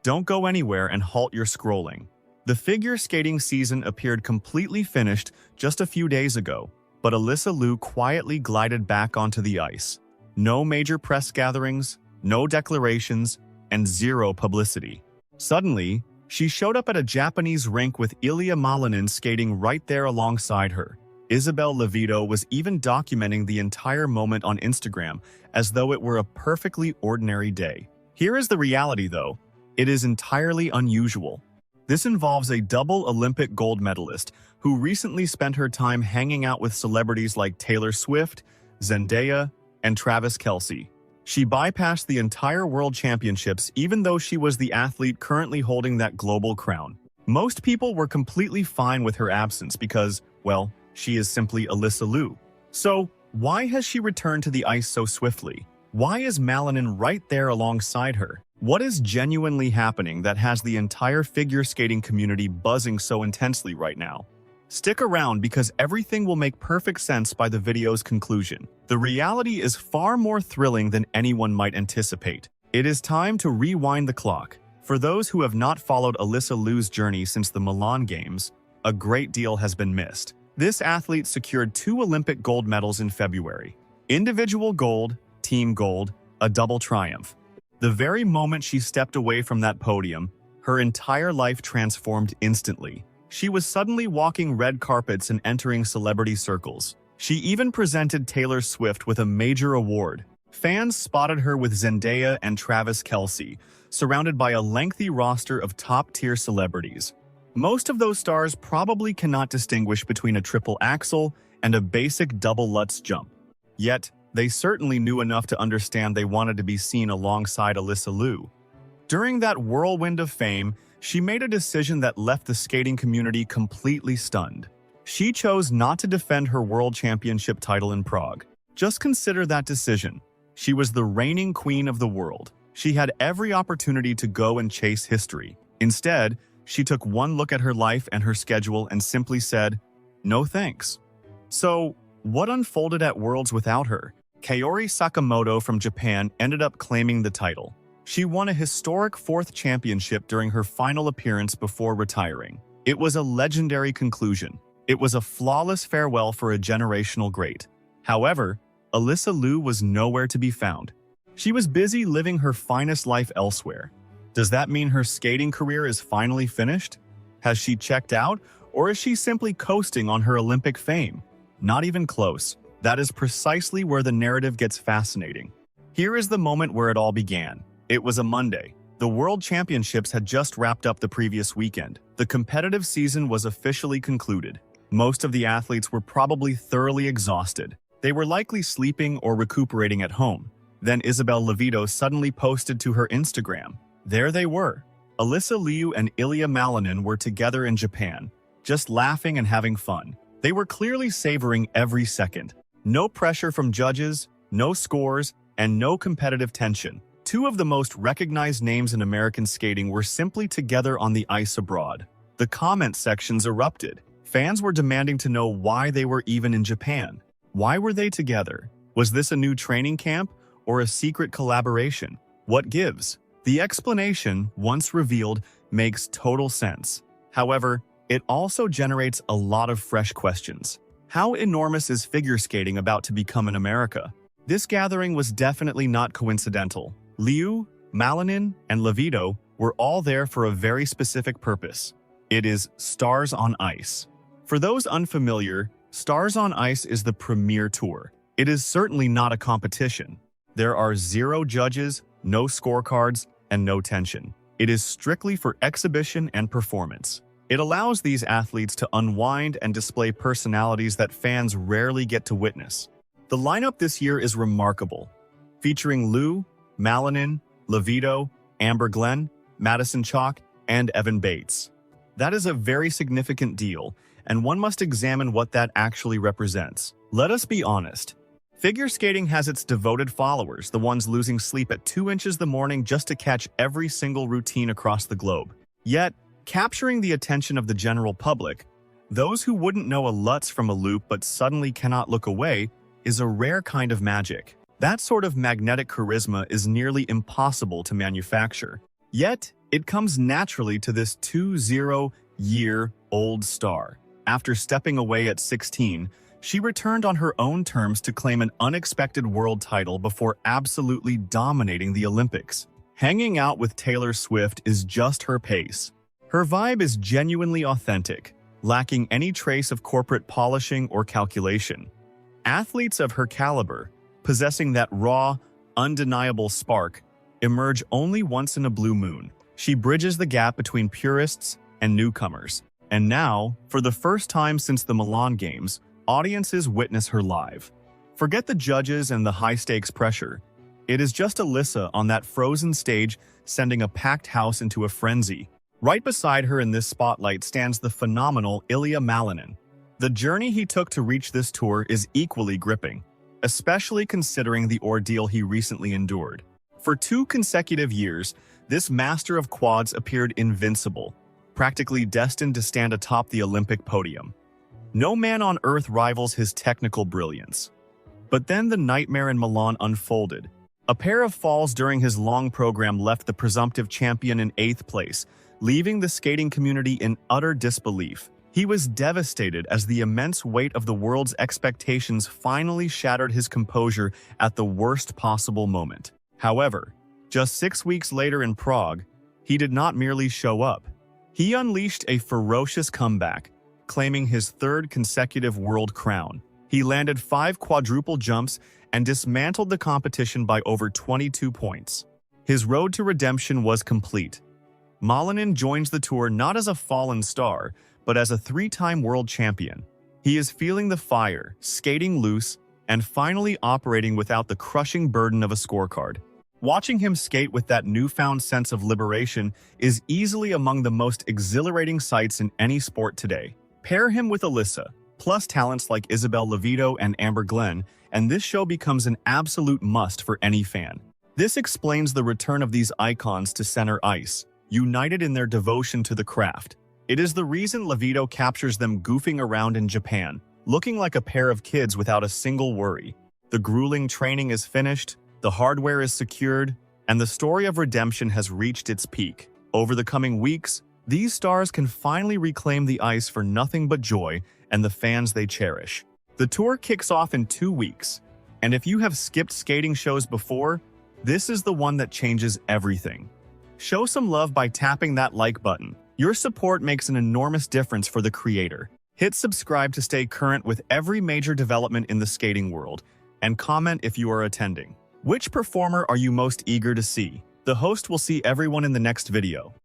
Don't go anywhere and halt your scrolling. The figure skating season appeared completely finished just a few days ago, but Alysa Liu quietly glided back onto the ice. No major press gatherings, no declarations, and zero publicity. Suddenly, she showed up at a Japanese rink with Ilya Malinin skating right there alongside her. Isabel Levito was even documenting the entire moment on Instagram as though it were a perfectly ordinary day. Here is the reality though. It is entirely unusual. This involves a double Olympic gold medalist who recently spent her time hanging out with celebrities like Taylor Swift, Zendaya, and Travis Kelce. She bypassed the entire World Championships even though she was the athlete currently holding that global crown. Most people were completely fine with her absence because, well, she is simply Alysa Liu. So, why has she returned to the ice so swiftly? Why is Malinin right there alongside her? What is genuinely happening that has the entire figure skating community buzzing so intensely right now? Stick around because everything will make perfect sense by the video's conclusion. The reality is far more thrilling than anyone might anticipate. It is time to rewind the clock. For those who have not followed Alysa Liu's journey since the Milan Games, a great deal has been missed. This athlete secured 2 Olympic gold medals in February. Individual gold, team gold, a double triumph. The very moment she stepped away from that podium, her entire life transformed instantly. She was suddenly walking red carpets and entering celebrity circles. She even presented Taylor Swift with a major award. Fans spotted her with Zendaya and Travis Kelce, surrounded by a lengthy roster of top-tier celebrities. Most of those stars probably cannot distinguish between a triple axel and a basic double Lutz jump. Yet, they certainly knew enough to understand they wanted to be seen alongside Alysa Liu. During that whirlwind of fame, she made a decision that left the skating community completely stunned. She chose not to defend her world championship title in Prague. Just consider that decision. She was the reigning queen of the world. She had every opportunity to go and chase history. Instead, she took one look at her life and her schedule and simply said, "No thanks." So, what unfolded at Worlds without her? Kaori Sakamoto from Japan ended up claiming the title. She won a historic 4th championship during her final appearance before retiring. It was a legendary conclusion. It was a flawless farewell for a generational great. However, Alysa Liu was nowhere to be found. She was busy living her finest life elsewhere. Does that mean her skating career is finally finished? Has she checked out, or is she simply coasting on her Olympic fame? Not even close. That is precisely where the narrative gets fascinating. Here is the moment where it all began. It was a Monday. The World Championships had just wrapped up the previous weekend. The competitive season was officially concluded. Most of the athletes were probably thoroughly exhausted. They were likely sleeping or recuperating at home. Then Isabel Levito suddenly posted to her Instagram. There they were. Alysa Liu and Ilya Malinin were together in Japan, just laughing and having fun. They were clearly savoring every second. No pressure from judges, no scores, and no competitive tension. 2 of the most recognized names in American skating were simply together on the ice abroad. The comment sections erupted. Fans were demanding to know why they were even in Japan. Why were they together? Was this a new training camp or a secret collaboration? What gives? The explanation, once revealed, makes total sense. However, it also generates a lot of fresh questions. How enormous is figure skating about to become in America? This gathering was definitely not coincidental. Liu, Malinin, and Levito were all there for a very specific purpose. It is Stars on Ice. For those unfamiliar, Stars on Ice is the premier tour. It is certainly not a competition. There are 0 judges, no scorecards, and no tension. It is strictly for exhibition and performance. It allows these athletes to unwind and display personalities that fans rarely get to witness. The lineup this year is remarkable, featuring Liu, Malinin, Levito, Amber Glenn, Madison Chalk, and Evan Bates. That is a very significant deal, and one must examine what that actually represents. Let us be honest. Figure skating has its devoted followers, the ones losing sleep at 2 inches the morning just to catch every single routine across the globe. Yet, capturing the attention of the general public, those who wouldn't know a Lutz from a loop but suddenly cannot look away, is a rare kind of magic. That sort of magnetic charisma is nearly impossible to manufacture. Yet, It comes naturally to this 20-year-old star. After stepping away at 16, she returned on her own terms to claim an unexpected world title before absolutely dominating the Olympics. Hanging out with Taylor Swift is just her pace. Her vibe is genuinely authentic, lacking any trace of corporate polishing or calculation. Athletes of her caliber, possessing that raw, undeniable spark, emerge only once in a blue moon. She bridges the gap between purists and newcomers. And now, for the first time since the Milan Games, audiences witness her live. Forget the judges and the high-stakes pressure. It is just Alysa on that frozen stage sending a packed house into a frenzy. Right beside her in this spotlight stands the phenomenal Ilya Malinin. The journey he took to reach this tour is equally gripping, especially considering the ordeal he recently endured. For 2 consecutive years, this master of quads appeared invincible, practically destined to stand atop the Olympic podium. No man on earth rivals his technical brilliance. But then the nightmare in Milan unfolded. A pair of falls during his long program left the presumptive champion in 8th place, leaving the skating community in utter disbelief. He was devastated as the immense weight of the world's expectations finally shattered his composure at the worst possible moment. However, just 6 weeks later in Prague, he did not merely show up. He unleashed a ferocious comeback, claiming his 3rd consecutive world crown. He landed 5 quadruple jumps and dismantled the competition by over 22 points. His road to redemption was complete. Malinin joins the tour not as a fallen star, but as a 3-time world champion. He is feeling the fire, skating loose, and finally operating without the crushing burden of a scorecard. Watching him skate with that newfound sense of liberation is easily among the most exhilarating sights in any sport today. Pair him with Alysa, plus talents like Isabel Levito and Amber Glenn, and this show becomes an absolute must for any fan. This explains the return of these icons to center ice, united in their devotion to the craft. It is the reason Levito captures them goofing around in Japan, looking like a pair of kids without a single worry. The grueling training is finished, the hardware is secured, and the story of redemption has reached its peak. Over the coming weeks, these stars can finally reclaim the ice for nothing but joy and the fans they cherish. The tour kicks off in 2 weeks, and if you have skipped skating shows before, this is the one that changes everything. Show some love by tapping that like button. Your support makes an enormous difference for the creator. Hit subscribe to stay current with every major development in the skating world, and comment if you are attending. Which performer are you most eager to see? The host will see everyone in the next video.